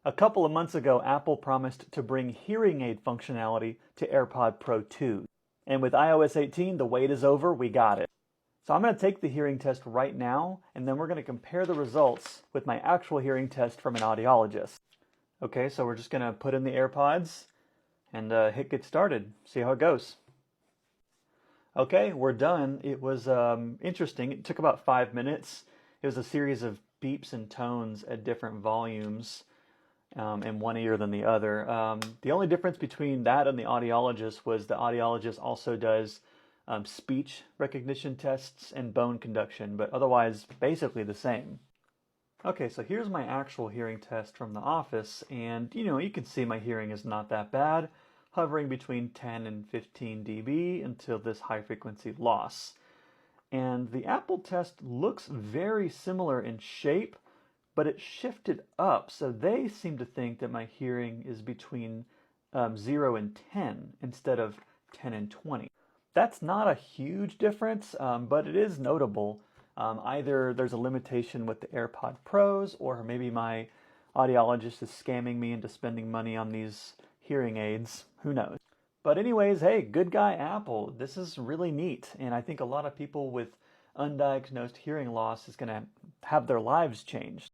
A couple of months ago, Apple promised to bring hearing aid functionality to AirPod Pro 2. And with iOS 18, the wait is over, we got it. So I'm going to take the hearing test right now, and then we're going to compare the results with my actual hearing test from an audiologist. Okay, so we're just going to put in the AirPods and hit get started, see how it goes. Okay, we're done. It was interesting. It took about 5 minutes. It was a series of beeps and tones at different volumes in one ear than the other. The only difference between that and the audiologist was the audiologist also does speech recognition tests and bone conduction, but otherwise basically the same. Okay, so here's my actual hearing test from the office, and you can see my hearing is not that bad, hovering between 10 and 15 dB until this high frequency loss. And the Apple test looks very similar in shape, but it shifted up, so they seem to think that my hearing is between 0 and 10 instead of 10 and 20. That's not a huge difference, but it is notable. Either there's a limitation with the AirPod Pros, or maybe my audiologist is scamming me into spending money on these hearing aids. Who knows? But anyways, hey, good guy Apple. This is really neat, and I think a lot of people with undiagnosed hearing loss is going to have their lives changed.